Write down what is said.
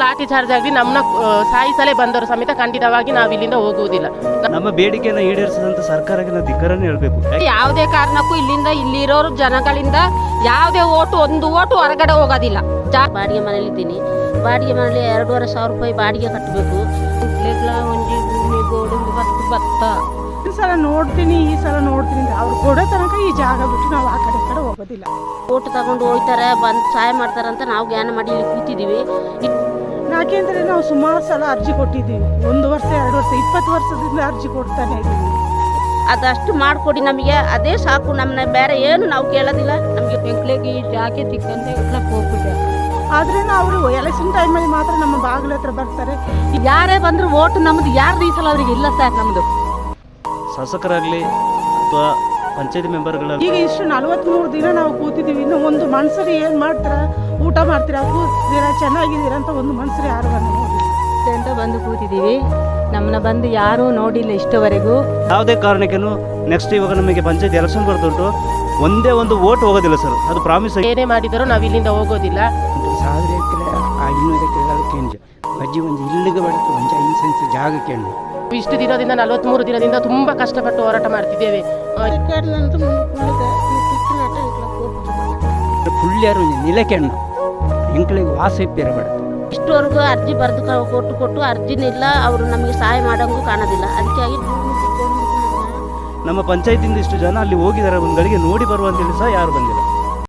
ಲಾಠಿ charge ಆಗಿ ನಮ್ಮನ್ನ ಸಾಯಿಸಲೇ ಬಂದವರು ಸಮೇತ ಖಂಡಿತವಾಗಿ ನಾವು ಇಲ್ಲಿಂದ ಹೋಗುವುದಿಲ್ಲ. ನಮ್ಮ ಬೇಡಿಕೆಯನ್ನು ಈಡೇರಿಸಿದಂತ ಸರ್ಕಾರಕ್ಕೆ ನಾವು ಧಿಕ್ಕರನ್ನು ಹೇಳಬೇಕು. ಯಾವುದೇ ಕಾರಣಕ್ಕೂ ಇಲ್ಲಿರೋರು ಜನಗಳಿಂದ ಯಾವುದೇ ಒಂದು ಓಟು ಹೊರಗಡೆ ಹೋಗೋದಿಲ್ಲ. ಬಾಡಿಗೆ ಮನೇಲಿದ್ದೀನಿ. ಬಾಡಿಗೆ ಮನೇಲಿ 2,500 ರೂಪಾಯಿ ಬಾಡಿಗೆ ಕಟ್ಟಬೇಕು. ಒಂಜಿ ಭೂಮಿ ಗೋಡು ಬಸ್ತು ಭತ್ತ ಈ ಸಲ ನೋಡ್ತೀನಿ ಅವ್ರು ಕೊಡೋ ತನಕ ಈ ಜಾಗ ಬಿಟ್ಟು ನಾವು ಆ ಕಡೆ ಹೋಗೋದಿಲ್ಲ. ಓಟು ತಗೊಂಡು ಹೋಗ್ತಾರೆ, ಬಂದು ಸಹಾಯ ಮಾಡ್ತಾರಂತ ನಾವು ಜ್ಞಾನ ಮಾಡಿ ಇಲ್ಲಿ ಕೂತಿದ್ದೀವಿ. ಯಾಕೆಂದ್ರೆ ನಾವು ಸುಮಾರು ಸಲ ಅರ್ಜಿ ಕೊಟ್ಟಿದ್ದೀವಿ. 1 ವರ್ಷ 2 ವರ್ಷ 20 ವರ್ಷದಿಂದ ಅರ್ಜಿ ಕೊಡ್ತಾನೆ ಇದ್ದೀವಿ. ಅದಷ್ಟು ಮಾಡಿಕೊಡಿ ನಮಗೆ, ಅದೇ ಸಾಕು. ನಮ್ಮನ್ನ ಬೇರೆ ಏನು ನಾವು ಕೇಳೋದಿಲ್ಲ. ನಮಗೆ ಬೆಂಕ್ಳಿಗೆ ಜಾಕೆ ತಿಕ್ಕಂತೆ ಹೋಗ್ಬಿಟ್ಟೆ. ಆದ್ರೆ ಅವರು ಎಲೆಕ್ಷನ್ ಟೈಮಲ್ಲಿ ಮಾತ್ರ ನಮ್ಮ ಬಾಗಿಲ ಹತ್ರ ಬರ್ತಾರೆ. ಯಾರೇ ಬಂದ್ರು ಓಟು ನಮ್ದು ಯಾರ್ದು ಈ ಸಲ ಅವ್ರಿಗೆ ಇಲ್ಲ ಸರ್. ನಮ್ದು ಶಾಸಕರಾಗಲಿ ಅಥವಾ ಪಂಚಾಯತಿ ಮೆಂಬರ್ಗಳಾಗಲಿ ಈಗ ಇಷ್ಟು 43 ದಿನ ನಾವು ಕೂತಿದ್ದೀವಿ. ಇನ್ನು ಒಂದು ಮನ್ಸರು ಏನು ಮಾಡ್ತಾರ, ಊಟ ಮಾಡ್ತೀರಾ, ಕೂತಿದ್ದೀರಾ, ಚೆನ್ನಾಗಿದ್ದೀರಾ ಅಂತ ಒಂದು ಮನ್ಸರು ಯಾರು ಅಂತ ಬಂದು ಕೂತಿದ್ದೀವಿ. ನಮ್ಮನ್ನ ಬಂದು ಯಾರೂ ನೋಡಿಲ್ಲ ಇಷ್ಟವರೆಗೂ. ಯಾವುದೇ ಕಾರಣಕ್ಕೇನು ನೆಕ್ಸ್ಟ್ ಇವಾಗ ನಮಗೆ ಪಂಚಾಯತ್ ಎಲೆಕ್ಷನ್ ಬರ್ತುಂಟು, ಒಂದೇ ಒಂದು ಓಟ್ ಹೋಗೋದಿಲ್ಲ ಸರ್. ಅದು ಪ್ರಾಮಿಸ್. ಏನೇ ಮಾಡಿದರೂ ನಾವು ಇಲ್ಲಿಂದ ಹೋಗೋದಿಲ್ಲ. 1000 ಎಕರೆ 500 ಎಕರೆಗಳು ಬಜ್ಜಿ ಒಂದು ಇಲ್ಲಿಗೆ ಬರುತ್ತೆ. ಒಂದು 5 ಸೆನ್ಸ್ ಜಾಗಕ್ಕೆ ಇಷ್ಟು ದಿನದಿಂದ 43 ದಿನದಿಂದ ತುಂಬಾ ಕಷ್ಟಪಟ್ಟು ಹೋರಾಟ ಮಾಡ್ತಿದ್ದೇವೆ. ಫುಲ್ಯಾರು ನಿಲಕೆಣ್ಣು ಎಂಕ್ಳಿಗೆ ವಾಸ ಇಪ್ಪಿರಬೇಡ. ಇಷ್ಟವರೆಗೂ ಅರ್ಜಿ ಬರೆದು ಕೊಟ್ಟು ಅರ್ಜಿನಿಲ್ಲ. ಅವರು ನಮಗೆ ಸಹಾಯ ಮಾಡೋಂಗೂ ಕಾಣೋದಿಲ್ಲ. ಅದಕ್ಕಾಗಿ ನಮ್ಮ ಪಂಚಾಯತಿಂದ ಇಷ್ಟು ಜನ ಅಲ್ಲಿ ಹೋಗಿದ್ದಾರೆ, ಒಂದು ಗಳಿಗೆ ನೋಡಿ ಬರುವಂತೇಳಿ ಸಹ ಯಾರು ಬಂದಿಲ್ಲ.